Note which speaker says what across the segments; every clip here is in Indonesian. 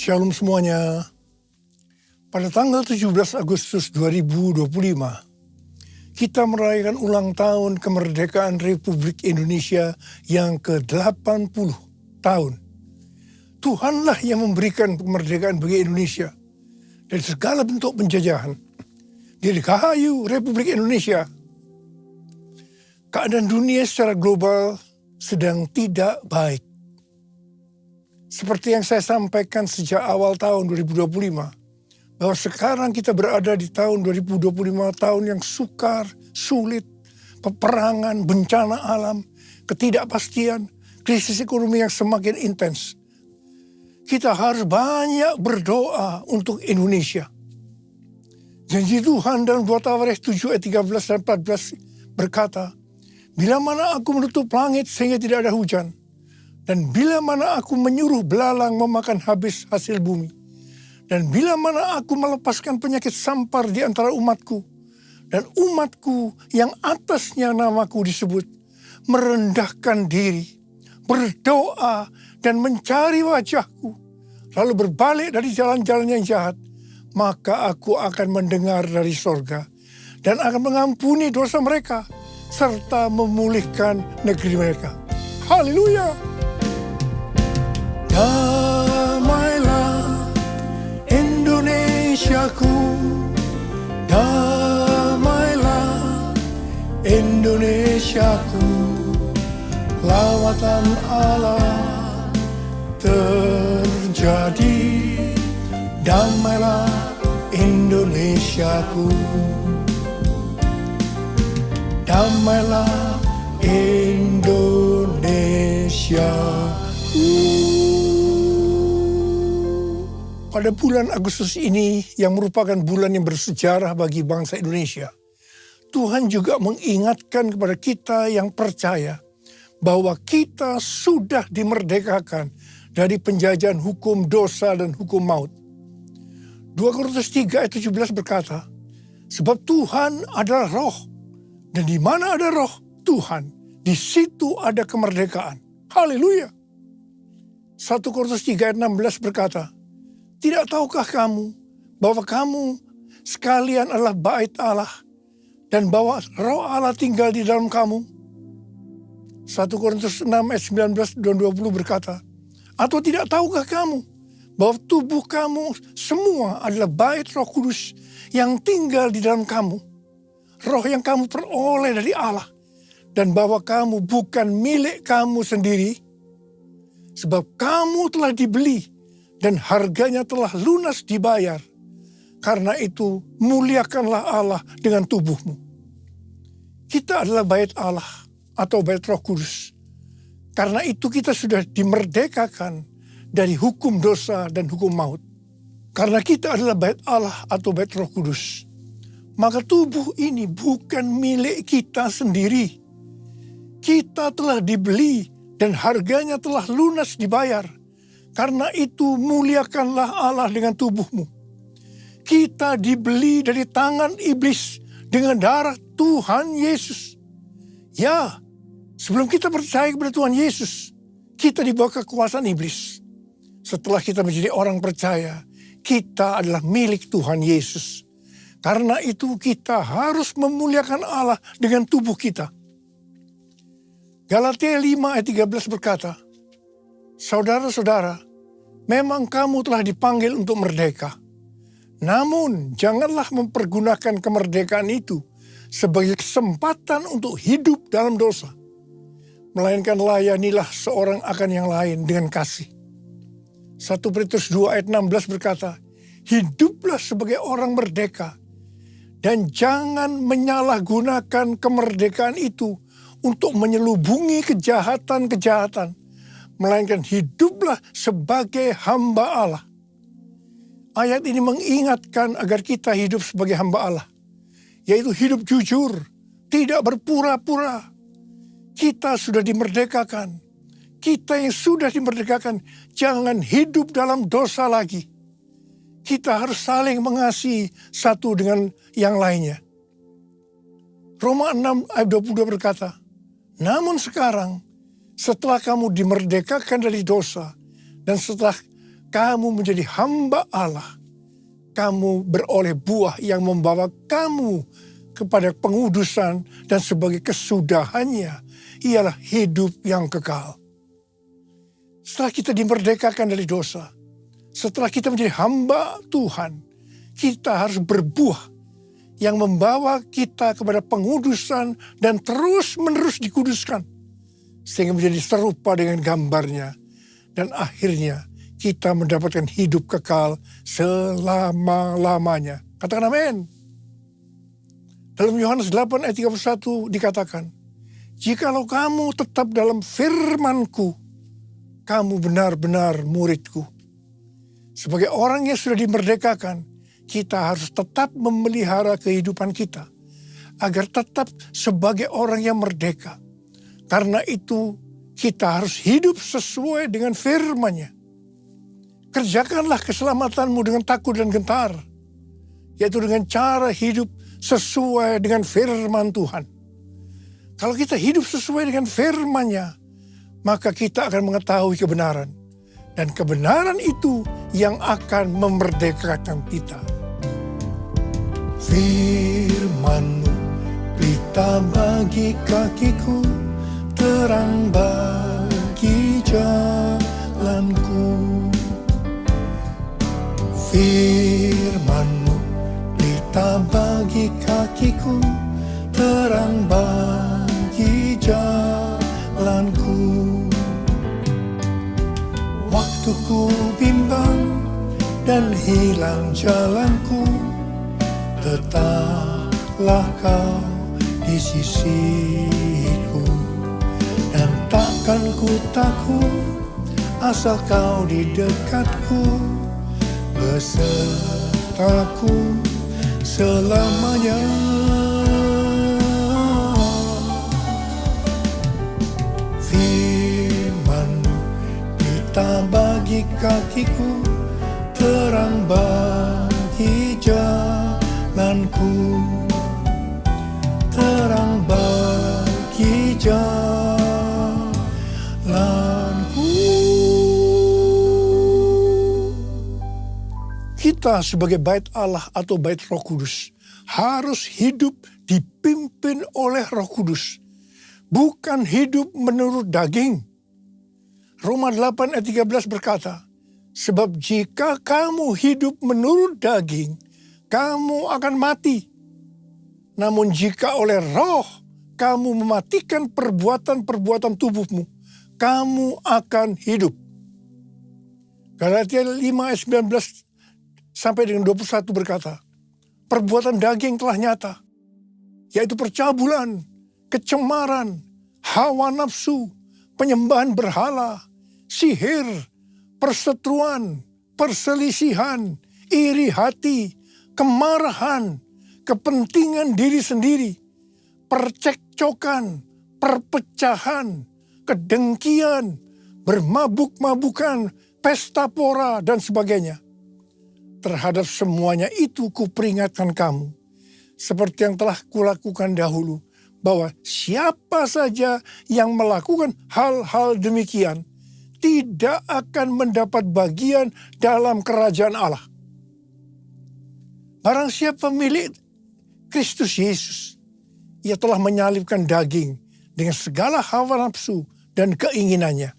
Speaker 1: Shalom semuanya. Pada tanggal 17 Agustus 2025, kita merayakan ulang tahun kemerdekaan Republik Indonesia yang ke-80 tahun. Tuhanlah yang memberikan kemerdekaan bagi Indonesia dari segala bentuk penjajahan. Dirgahayu Republik Indonesia. Keadaan dunia secara global sedang tidak baik. Seperti yang saya sampaikan sejak awal tahun 2025, bahwa sekarang kita berada di tahun 2025, tahun yang sukar, sulit, peperangan, bencana alam, ketidakpastian, krisis ekonomi yang semakin intens. Kita harus banyak berdoa untuk Indonesia. Janji Tuhan dalam 2 Tawarekh 7 ayat 13 dan 14 berkata, "Bila mana aku menutup langit sehingga tidak ada hujan, dan bila mana aku menyuruh belalang memakan habis hasil bumi, dan bila mana aku melepaskan penyakit sampar di antara umatku, dan umatku yang atasnya namaku disebut, merendahkan diri, berdoa, dan mencari wajahku, lalu berbalik dari jalan-jalan yang jahat, maka aku akan mendengar dari sorga, dan akan mengampuni dosa mereka, serta memulihkan negeri mereka." Haleluya! Damailah Indonesiaku, damailah Indonesiaku, lawatan Allah terjadi, damailah Indonesiaku, damailah Indonesiaku. Pada bulan Agustus ini yang merupakan bulan yang bersejarah bagi bangsa Indonesia, Tuhan juga mengingatkan kepada kita yang percaya bahwa kita sudah dimerdekakan dari penjajahan hukum dosa dan hukum maut. 2 Korintus 3 ayat 17 berkata, "Sebab Tuhan adalah roh, dan di mana ada roh Tuhan, di situ ada kemerdekaan." Haleluya! 1 Korintus 3 ayat 16 berkata, "Tidak tahukah kamu bahwa kamu sekalian adalah bait Allah dan bahwa roh Allah tinggal di dalam kamu?" 1 Korintus 6 ayat 19 dan 20 berkata, "Atau tidak tahukah kamu bahwa tubuh kamu semua adalah bait Roh Kudus yang tinggal di dalam kamu, roh yang kamu peroleh dari Allah, dan bahwa kamu bukan milik kamu sendiri, sebab kamu telah dibeli dan harganya telah lunas dibayar. Karena itu muliakanlah Allah dengan tubuhmu." Kita adalah bait Allah atau bait Roh Kudus. Karena itu kita sudah dimerdekakan dari hukum dosa dan hukum maut. Karena kita adalah bait Allah atau bait Roh Kudus, maka tubuh ini bukan milik kita sendiri. Kita telah dibeli dan harganya telah lunas dibayar. Karena itu muliakanlah Allah dengan tubuhmu. Kita dibeli dari tangan iblis dengan darah Tuhan Yesus. Ya, sebelum kita percaya kepada Tuhan Yesus, kita di bawah kekuasaan iblis. Setelah kita menjadi orang percaya, kita adalah milik Tuhan Yesus. Karena itu kita harus memuliakan Allah dengan tubuh kita. Galatia 5 ayat 13 berkata, "Saudara-saudara, memang kamu telah dipanggil untuk merdeka. Namun janganlah mempergunakan kemerdekaan itu sebagai kesempatan untuk hidup dalam dosa. Melainkan layanilah seorang akan yang lain dengan kasih." 1 Petrus 2 ayat 16 berkata, "Hiduplah sebagai orang merdeka, dan jangan menyalahgunakan kemerdekaan itu untuk menyelubungi kejahatan-kejahatan, melainkan hiduplah sebagai hamba Allah." Ayat ini mengingatkan agar kita hidup sebagai hamba Allah, yaitu hidup jujur, tidak berpura-pura. Kita sudah dimerdekakan. Kita yang sudah dimerdekakan, jangan hidup dalam dosa lagi. Kita harus saling mengasihi satu dengan yang lainnya. Roma 6 ayat 22 berkata, "Namun sekarang, setelah kamu dimerdekakan dari dosa, dan setelah kamu menjadi hamba Allah. Kamu beroleh buah yang membawa kamu kepada pengudusan dan sebagai kesudahannya ialah hidup yang kekal. Setelah kita dimerdekakan dari dosa, setelah kita menjadi hamba Tuhan, kita harus berbuah yang membawa kita kepada pengudusan dan terus-menerus dikuduskan. Sehingga menjadi serupa dengan gambarnya. Dan akhirnya kita mendapatkan hidup kekal selama-lamanya. Katakan amin. Dalam Yohanes 8 ayat 31 dikatakan, jikalau kamu tetap dalam firman-Ku, kamu benar-benar murid-Ku. Sebagai orang yang sudah dimerdekakan, kita harus tetap memelihara kehidupan kita. Agar tetap sebagai orang yang merdeka. Karena itu kita harus hidup sesuai dengan firman-Nya. Kerjakanlah keselamatanmu dengan takut dan gentar. Yaitu dengan cara hidup sesuai dengan firman Tuhan. Kalau kita hidup sesuai dengan firman-Nya, maka kita akan mengetahui kebenaran. Dan kebenaran itu yang akan memerdekakan kita. Firman-Mu pelita bagi kakiku, terang bagi jalanku. Firman-Mu pelita bagi kakiku, terang bagi jalanku. Waktu ku bimbang dan hilang jalanku, tetaplah Kau di sisiku. Dan takkan ku takut asal Kau di dekatku, besertaku selamanya. Firman-Mu pelita bagi kakiku, terang bagi jalanku, terang bagi jalanku. Kita sebagai bait Allah atau bait Roh Kudus harus hidup dipimpin oleh Roh Kudus, bukan hidup menurut daging. Roma 8 ayat 13 berkata, sebab jika kamu hidup menurut daging, kamu akan mati. Namun jika oleh Roh kamu mematikan perbuatan-perbuatan tubuhmu, kamu akan hidup. Galatia 5 ayat 19 sampai dengan 21 berkata, perbuatan daging telah nyata, yaitu percabulan, kecemaran, hawa nafsu, penyembahan berhala, sihir, perseteruan, perselisihan, iri hati, kemarahan, kepentingan diri sendiri, percekcokan, perpecahan, kedengkian, bermabuk-mabukan, pesta pora, dan sebagainya. Terhadap semuanya itu kuperingatkan kamu, seperti yang telah kulakukan dahulu, bahwa siapa saja yang melakukan hal-hal demikian tidak akan mendapat bagian dalam kerajaan Allah. Barang siapa milik Kristus Yesus, ia telah menyalibkan daging dengan segala hawa nafsu dan keinginannya.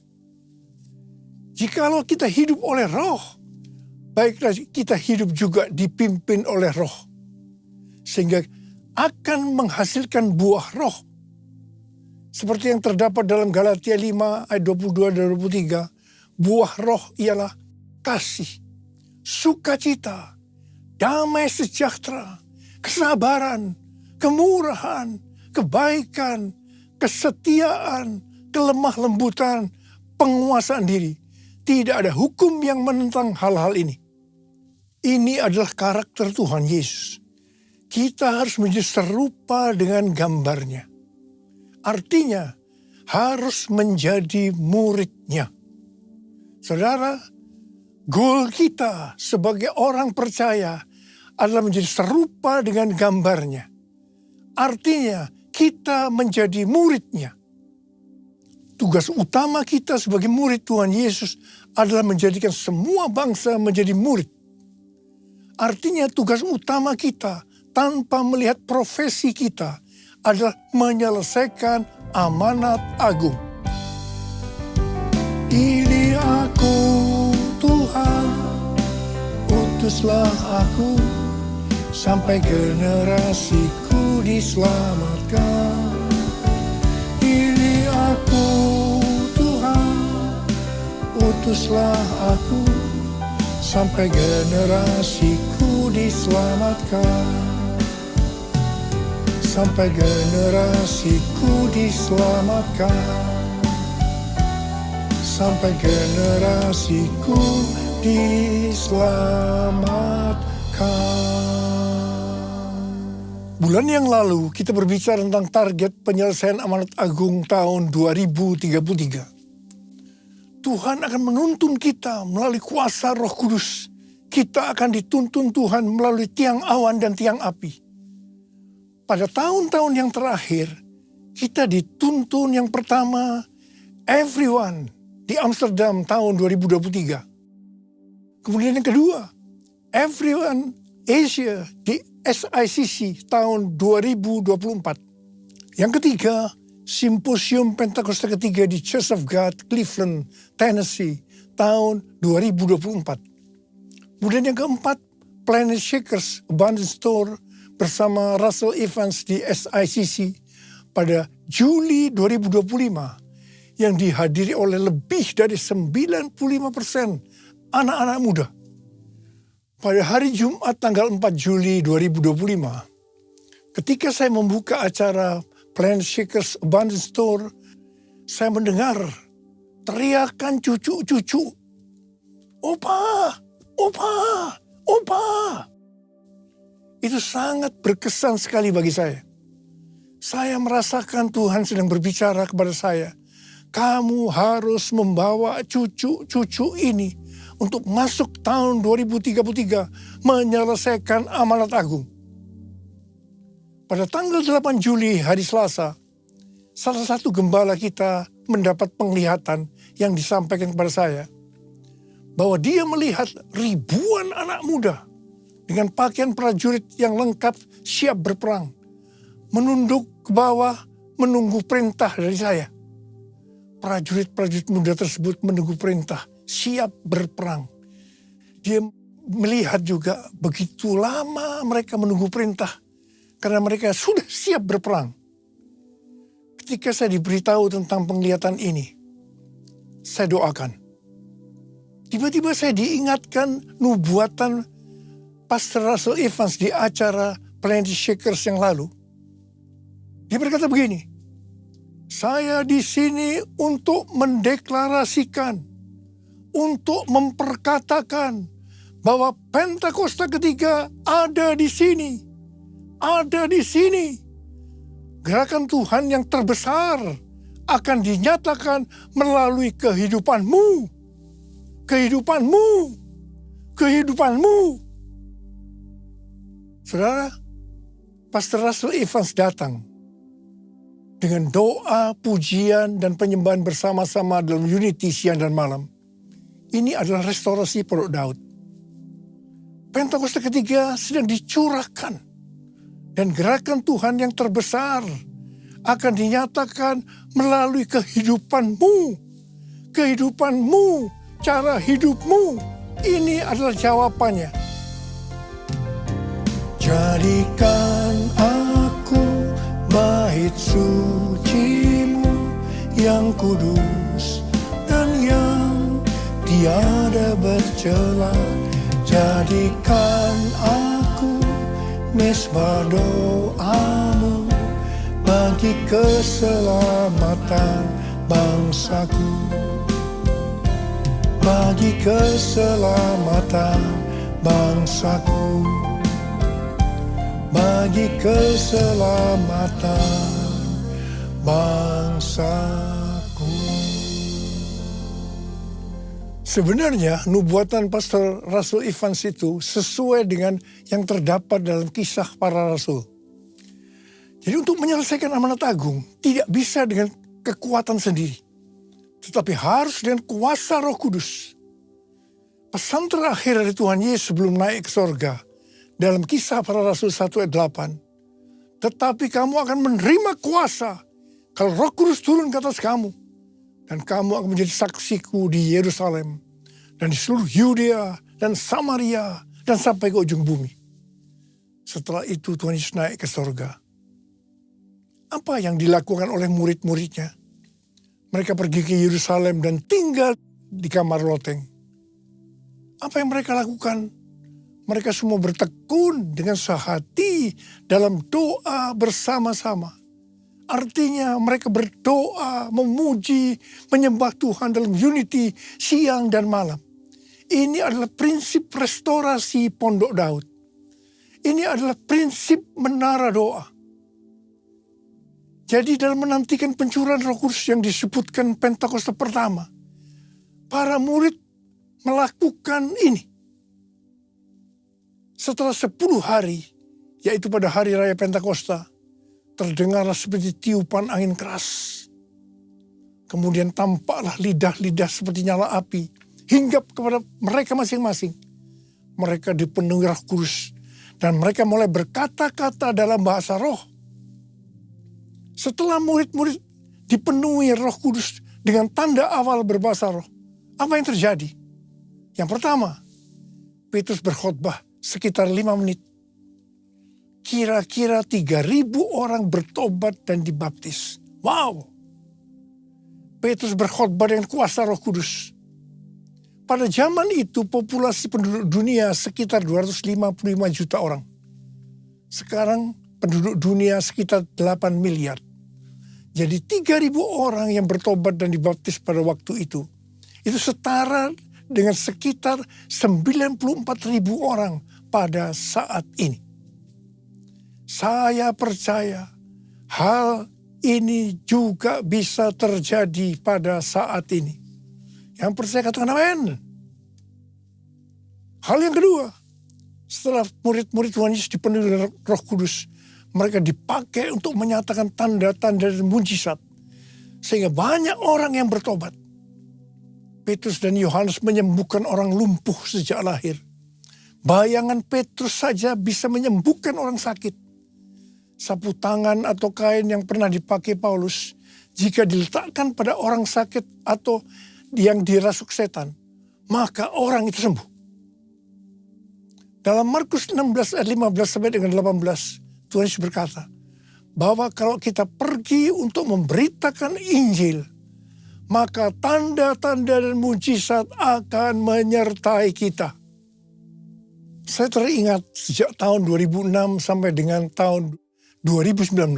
Speaker 1: Jikalau kita hidup oleh Roh, baiklah kita hidup juga dipimpin oleh Roh, sehingga akan menghasilkan buah Roh. Seperti yang terdapat dalam Galatia 5 ayat 22 dan 23, buah Roh ialah kasih, sukacita, damai sejahtera, kesabaran, kemurahan, kebaikan, kesetiaan, kelemah lembutan, penguasaan diri. Tidak ada hukum yang menentang hal-hal ini. Ini adalah karakter Tuhan Yesus. Kita harus menjadi serupa dengan gambarnya. Artinya harus menjadi muridnya. Saudara, goal kita sebagai orang percaya adalah menjadi serupa dengan gambarnya. Artinya kita menjadi muridnya. tugas utama kita sebagai murid Tuhan Yesus adalah menjadikan semua bangsa menjadi murid. Artinya tugas utama kita tanpa melihat profesi kita adalah menyelesaikan amanat agung. Ini aku Tuhan, utuslah aku sampai generasiku diselamatkan. Ini aku Tuhan, utuslah aku sampai generasiku diselamatkan. Sampai generasiku diselamatkan. Sampai generasiku diselamatkan. Bulan yang lalu kita berbicara tentang target penyelesaian amanat agung tahun 2033. Tuhan akan menuntun kita melalui kuasa Roh Kudus. Kita akan dituntun Tuhan melalui tiang awan dan tiang api. Pada tahun-tahun yang terakhir, kita dituntun yang pertama, everyone di Amsterdam tahun 2023. Kemudian yang kedua, everyone Asia di SICC tahun 2024. Yang ketiga, Simposium Pentakosta ketiga di Church of God, Cleveland, Tennessee tahun 2024. Kemudian yang keempat, Planet Shakers Abundance Store bersama Russell Evans di SICC pada Juli 2025 yang dihadiri oleh lebih dari 95% anak-anak muda. Pada hari Jumat tanggal 4 Juli 2025, ketika saya membuka acara Planet Shakers Abundance Store, saya mendengar teriakan cucu-cucu, "Opa, opa, opa." Itu sangat berkesan sekali bagi saya. Saya merasakan Tuhan sedang berbicara kepada saya, kamu harus membawa cucu-cucu ini untuk masuk tahun 2033 menyelesaikan amanat agung. Pada tanggal 8 Juli hari Selasa, salah satu gembala kita mendapat penglihatan yang disampaikan kepada saya bahwa dia melihat ribuan anak muda dengan pakaian prajurit yang lengkap siap berperang, menunduk ke bawah menunggu perintah dari saya. Prajurit-prajurit muda tersebut menunggu perintah, siap berperang. Dia melihat juga begitu lama mereka menunggu perintah karena mereka sudah siap berperang. Ketika saya diberitahu tentang penglihatan ini, saya doakan. Tiba-tiba saya diingatkan nubuatan Pastor Russell Evans di acara Planet Shakers yang lalu. Dia berkata begini, saya di sini untuk mendeklarasikan, untuk memperkatakan bahwa Pentakosta ketiga ada di sini. Ada di sini. Gerakan Tuhan yang terbesar akan dinyatakan melalui kehidupanmu. Kehidupanmu. Kehidupanmu. Saudara, Pastor Russell Evans datang dengan doa, pujian, dan penyembahan bersama-sama dalam unity siang dan malam. Ini adalah restorasi Pondok Daud. Pentakosta ketiga sedang dicurahkan. Dan gerakan Tuhan yang terbesar akan dinyatakan melalui kehidupanmu. Kehidupanmu, cara hidupmu. Ini adalah jawabannya. Jadikan aku bait sucimu yang kudus dan yang tiada bercela. Jadikan aku mesbah doamu bagi keselamatan bangsaku. Bagi keselamatan bangsaku. Bagi keselamatan bangsaku. Sebenarnya nubuatan Pastor Russell Evans itu sesuai dengan yang terdapat dalam kisah para rasul. Jadi untuk menyelesaikan amanat agung tidak bisa dengan kekuatan sendiri. tetapi harus dengan kuasa Roh Kudus. Pesan terakhir dari Tuhan Yesus sebelum naik ke sorga, dalam Kisah Para Rasul 1 ayat 8. Tetapi kamu akan menerima kuasa kalau Roh Kudus turun ke atas kamu. Dan kamu akan menjadi saksiku di Yerusalem, dan di seluruh Yudea dan Samaria, dan sampai ke ujung bumi. Setelah itu Tuhan Yesus naik ke sorga. Apa yang dilakukan oleh murid-muridnya? Mereka pergi ke Yerusalem dan tinggal di kamar loteng. Apa yang mereka lakukan? Mereka semua bertekun dengan sehati dalam doa bersama-sama. Artinya mereka berdoa, memuji, menyembah Tuhan dalam unity siang dan malam. Ini adalah prinsip restorasi Pondok Daud. Ini adalah prinsip menara doa. Jadi dalam menantikan pencurahan Roh Kudus yang disebutkan Pentakosta pertama, para murid melakukan ini. Setelah 10 hari, yaitu pada hari raya Pentakosta, terdengarlah seperti tiupan angin keras. Kemudian tampaklah lidah-lidah seperti nyala api, hinggap kepada mereka masing-masing. Mereka dipenuhi Roh Kudus, dan mereka mulai berkata-kata dalam bahasa roh. Setelah murid-murid dipenuhi Roh Kudus dengan tanda awal berbahasa roh, apa yang terjadi? Yang pertama, Petrus berkhotbah sekitar 5 menit. Kira-kira 3.000 orang bertobat dan dibaptis. Wow! Petrus berkhotbah dengan kuasa Roh Kudus. Pada zaman itu populasi penduduk dunia sekitar 255 juta orang. Sekarang penduduk dunia sekitar 8 miliar. Jadi 3.000 orang yang bertobat dan dibaptis pada waktu itu. Itu setara dengan sekitar 94.000 orang pada saat ini. Saya percaya hal ini juga bisa terjadi pada saat ini. Yang percaya katakan amin. Hal yang kedua, setelah murid-murid Tuhan Yesus dipenuhi dengan Roh Kudus, mereka dipakai untuk menyatakan tanda-tanda dan mujizat. Sehingga banyak orang yang bertobat. Petrus dan Yohanes menyembuhkan orang lumpuh sejak lahir. Bayangan Petrus saja bisa menyembuhkan orang sakit. Sapu tangan atau kain yang pernah dipakai Paulus, jika diletakkan pada orang sakit atau yang dirasuk setan, maka orang itu sembuh. Dalam Markus 16 ayat 15 sampai dengan 18, Tuhan Yesus berkata, bahwa kalau kita pergi untuk memberitakan Injil, maka tanda-tanda dan mujizat akan menyertai kita. Saya teringat sejak tahun 2006 sampai dengan tahun 2019,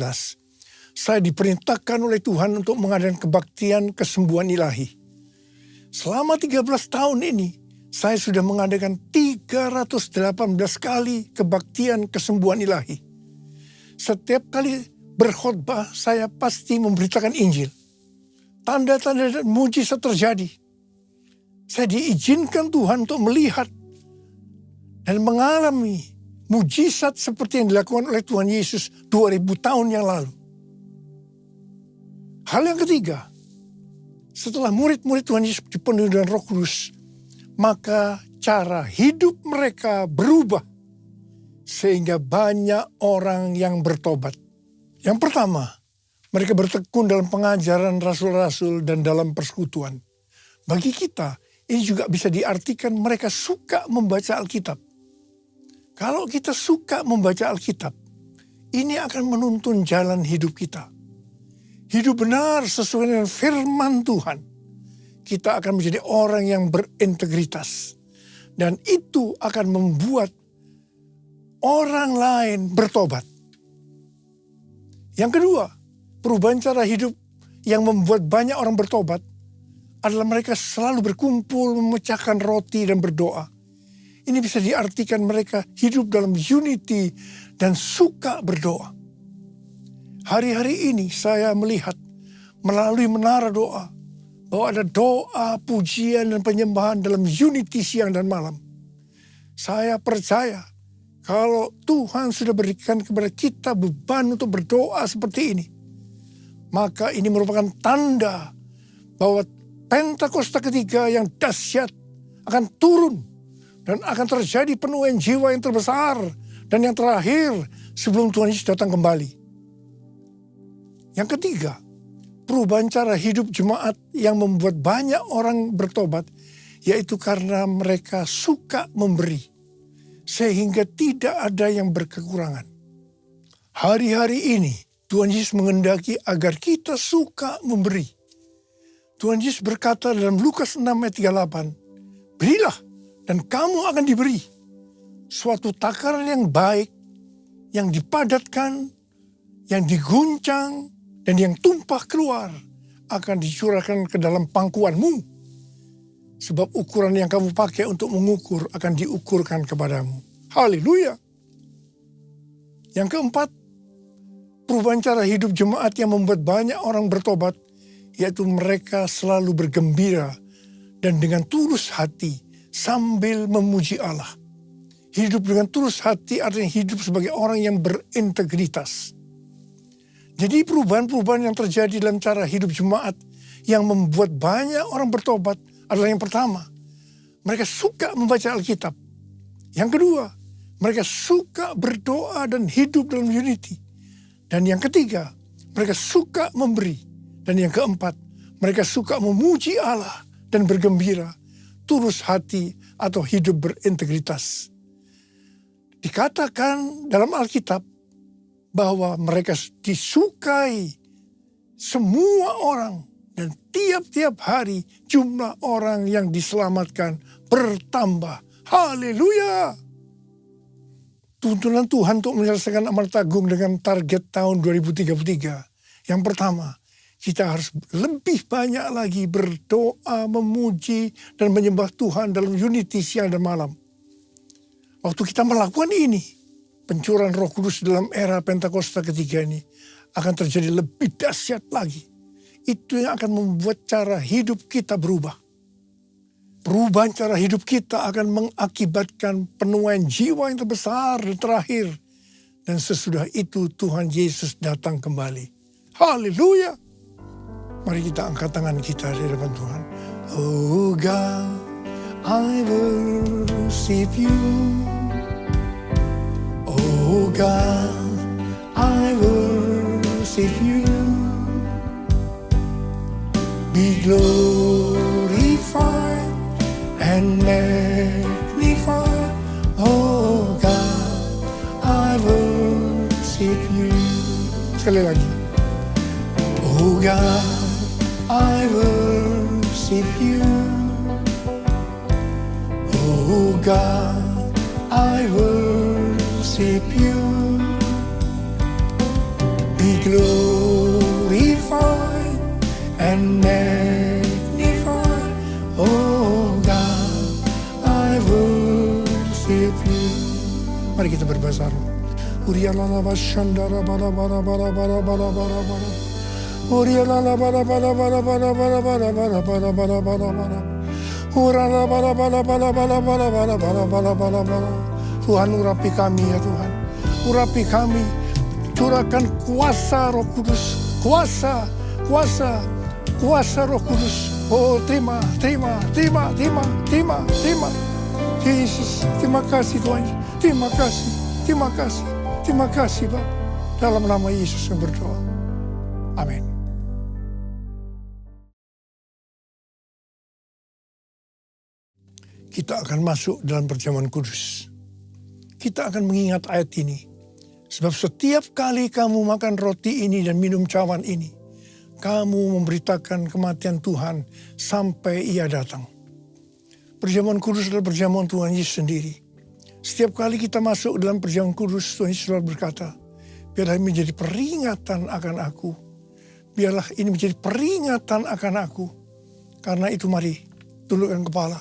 Speaker 1: saya diperintahkan oleh Tuhan untuk mengadakan kebaktian kesembuhan ilahi. Selama 13 tahun ini, saya sudah mengadakan 318 kali kebaktian kesembuhan ilahi. Setiap kali berkhotbah, saya pasti memberitakan Injil. Tanda-tanda dan mujizat terjadi. Saya diizinkan Tuhan untuk melihat dan mengalami mujizat seperti yang dilakukan oleh Tuhan Yesus 2000 tahun yang lalu. Hal yang ketiga, setelah murid-murid Tuhan Yesus dipenuhi dengan Roh Kudus, maka cara hidup mereka berubah sehingga banyak orang yang bertobat. Yang pertama, mereka bertekun dalam pengajaran rasul-rasul dan dalam persekutuan. Bagi kita, ini juga bisa diartikan mereka suka membaca Alkitab. Kalau kita suka membaca Alkitab, ini akan menuntun jalan hidup kita. Hidup benar sesuai dengan firman Tuhan. Kita akan menjadi orang yang berintegritas. Dan itu akan membuat orang lain bertobat. Yang kedua, perubahan cara hidup yang membuat banyak orang bertobat adalah mereka selalu berkumpul, memecahkan roti dan berdoa. Ini bisa diartikan mereka hidup dalam unity dan suka berdoa. Hari-hari ini saya melihat melalui menara doa bahwa ada doa, pujian, dan penyembahan dalam unity siang dan malam. Saya percaya kalau Tuhan sudah berikan kepada kita beban untuk berdoa seperti ini, maka ini merupakan tanda bahwa Pentakosta ketiga yang dahsyat akan turun. Dan akan terjadi penuaian jiwa yang terbesar dan yang terakhir sebelum Tuhan Yesus datang kembali. Yang ketiga, perubahan cara hidup jemaat yang membuat banyak orang bertobat, yaitu karena mereka suka memberi, sehingga tidak ada yang berkekurangan. Hari-hari ini Tuhan Yesus menghendaki agar kita suka memberi. Tuhan Yesus berkata dalam Lukas 6 ayat 38, berilah dan kamu akan diberi. Suatu takaran yang baik, yang dipadatkan, yang diguncang, dan yang tumpah keluar akan dicurahkan ke dalam pangkuanmu. Sebab ukuran yang kamu pakai untuk mengukur akan diukurkan kepadamu. Haleluya. Yang keempat, perubahan cara hidup jemaat yang membuat banyak orang bertobat, yaitu mereka selalu bergembira dan dengan tulus hati sambil memuji Allah. Hidup dengan tulus hati artinya hidup sebagai orang yang berintegritas. Jadi perubahan-perubahan yang terjadi dalam cara hidup jemaat yang membuat banyak orang bertobat adalah yang pertama, mereka suka membaca Alkitab. Yang kedua, mereka suka berdoa dan hidup dalam unity. Dan yang ketiga, mereka suka memberi. Dan yang keempat, mereka suka memuji Allah dan bergembira, tulus hati atau hidup berintegritas. Dikatakan dalam Alkitab bahwa mereka disukai semua orang dan tiap-tiap hari jumlah orang yang diselamatkan bertambah. Haleluya! Tuntunan Tuhan untuk menyelesaikan amanat agung dengan target tahun 2033. Yang pertama, kita harus lebih banyak lagi berdoa, memuji, dan menyembah Tuhan dalam unity siang dan malam. Waktu kita melakukan ini, pencurahan Roh Kudus dalam era Pentakosta ketiga ini akan terjadi lebih dahsyat lagi. Itu yang akan membuat cara hidup kita berubah. Perubahan cara hidup kita akan mengakibatkan penuaian jiwa yang terbesar dan terakhir. Dan sesudah itu Tuhan Yesus datang kembali. Haleluya! Mari kita angkat tangan kita di depan Tuhan. Oh God, I worship you. Oh God, I worship you. Be glorified and magnified. Oh God, I worship you. Sekali lagi. Oh God, I worship you. Oh God, I worship you. Be glorified and magnified. Oh God, I worship you. Mari kita berbahasa roh. Urialala bashandara bara bara bara bara bara bara bara. Urialala bara bara bara bara bara bara bara bara bara bara bara. Urala bara bara bara bara bara bara bara bara bara bara. Tuhan urapi kami ya Tuhan. Urapi kami. Curahkan kuasa Roh Kudus. Kuasa, kuasa, kuasa Roh Kudus. Oh terima, terima, terima, terima, terima, terima. Yesus, terima kasih Tuhan. Terima kasih, terima kasih, terima kasih Bapak. Dalam nama Yesus yang berdoa. Amin. Kita akan masuk dalam perjamuan kudus. Kita akan mengingat ayat ini. Sebab setiap kali kamu makan roti ini dan minum cawan ini, kamu memberitakan kematian Tuhan sampai Ia datang. Perjamuan kudus adalah perjamuan Tuhan Yesus sendiri. Setiap kali kita masuk dalam perjamuan kudus, Tuhan Yesus selalu berkata, biarlah ini menjadi peringatan akan aku. Biarlah ini menjadi peringatan akan aku. Karena itu mari, tundukkan kepala.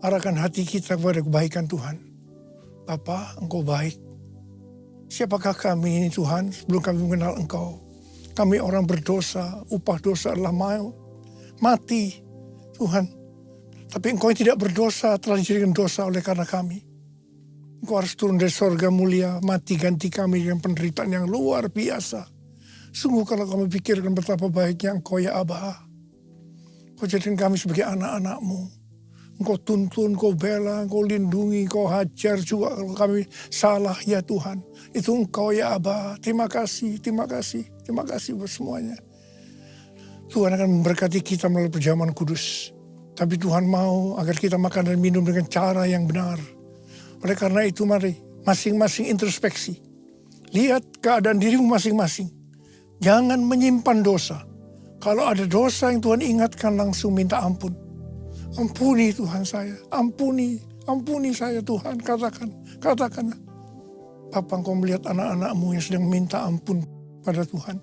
Speaker 1: Arahkan hati kita kepada kebaikan Tuhan. Bapa, Engkau baik. Siapakah kami ini Tuhan sebelum kami mengenal Engkau? Kami orang berdosa, upah dosa adalah mati Tuhan. Tapi Engkau yang tidak berdosa telah dijadikan dosa oleh karena kami. Engkau harus turun dari sorga mulia, mati ganti kami dengan penderitaan yang luar biasa. Sungguh kalau kami pikirkan betapa baiknya Engkau ya Aba. Kau jadikan kami sebagai anak-anak-Mu. Engkau tuntun, Engkau bela, Engkau lindungi, Engkau hajar juga kalau kami salah ya Tuhan. Itu Engkau ya Aba. Terima kasih, terima kasih, terima kasih buat semuanya. Tuhan akan memberkati kita melalui perjamuan kudus. Tapi Tuhan mau agar kita makan dan minum dengan cara yang benar. Oleh karena itu mari masing-masing introspeksi. Lihat keadaan dirimu masing-masing. Jangan menyimpan dosa. Kalau ada dosa yang Tuhan ingatkan langsung minta ampun. Ampuni Tuhan saya, ampuni saya Tuhan. Katakan. Bapa, Engkau melihat anak-anak-Mu yang sedang minta ampun pada Tuhan.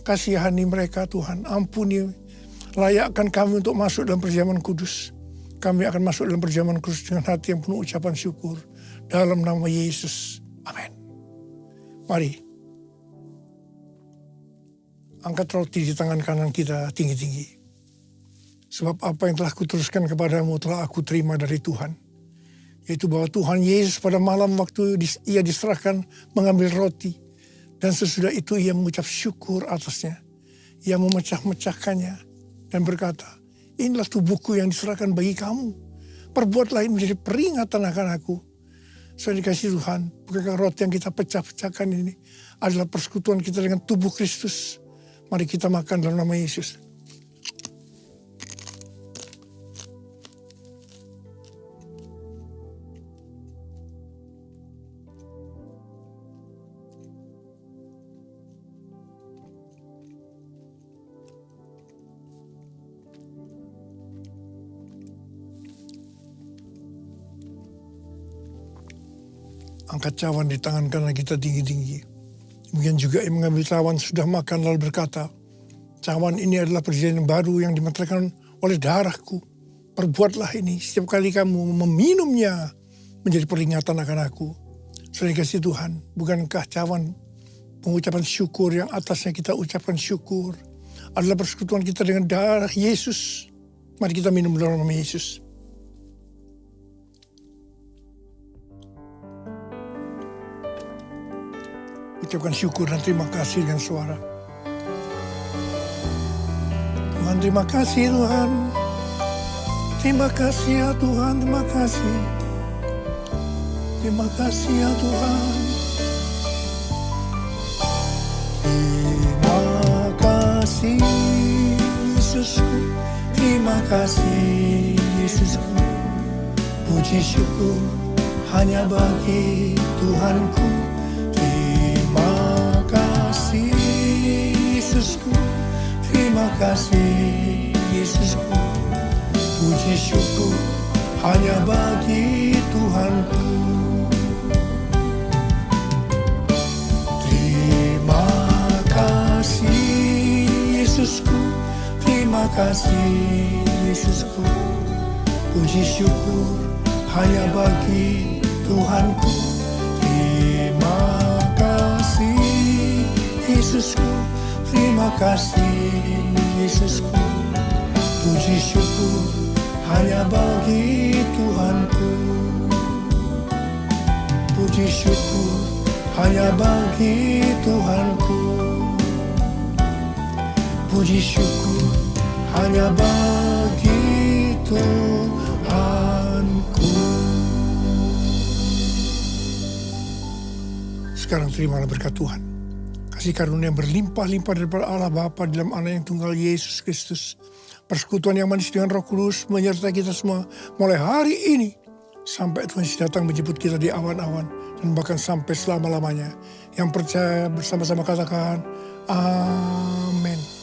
Speaker 1: Kasihani mereka Tuhan, ampuni. Layakkan kami untuk masuk dalam perjamuan kudus. Kami akan masuk dalam perjamuan kudus dengan hati yang penuh ucapan syukur. Dalam nama Yesus. Amin. Mari. Angkat roti di tangan kanan kita tinggi-tinggi. Sebab apa yang telah kuteruskan kepadamu telah aku terima dari Tuhan. Yaitu bahwa Tuhan Yesus pada malam waktu ia diserahkan mengambil roti. Dan sesudah itu ia mengucap syukur atasnya. Ia memecah-mecahkannya. Dan berkata, inilah tubuhku yang diserahkan bagi kamu. Perbuatlah ini menjadi peringatan akan aku. Saya dikasih Tuhan, bukankah roti yang kita pecah-pecahkan ini adalah persekutuan kita dengan tubuh Kristus. Mari kita makan dalam nama Yesus. Angkat cawan di tangan kanan kita tinggi-tinggi. Demikian juga yang mengambil cawan sudah makan lalu berkata, cawan ini adalah perjanjian baru yang dimeteraikan oleh darahku. Perbuatlah ini setiap kali kamu meminumnya menjadi peringatan akan aku. Saudara kasih Tuhan, bukankah cawan pengucapan syukur yang atasnya kita ucapkan syukur adalah persekutuan kita dengan darah Yesus. Mari kita minum dalam nama Yesus. Ucapkan syukur dan terima kasih dengan suara. Tuhan, terima kasih Tuhan. Terima kasih ya Tuhan, terima kasih. Terima kasih ya Tuhan. Terima kasih Yesusku. Terima kasih Yesusku. Puji syukur hanya bagi Tuhanku. Yesusku, terima kasih Yesusku. Puji syukur hanya bagi Tuhanku. Terima kasih Yesusku. Terima kasih Yesusku. Puji syukur hanya bagi Tuhanku. Terima kasih Yesusku. Terima kasih Yesusku. Puji syukur hanya bagi Tuhanku. Puji syukur hanya bagi Tuhanku. Puji syukur hanya bagi Tuhanku. Sekarang terimalah berkat Tuhan. Kasih karunia yang berlimpah-limpah daripada Allah Bapa dalam Anak yang tunggal Yesus Kristus. Persekutuan yang manis dengan Roh Kudus menyertai kita semua mulai hari ini sampai Tuhan Yesus datang menjemput kita di awan-awan dan bahkan sampai selama-lamanya. Yang percaya bersama-sama katakan amin.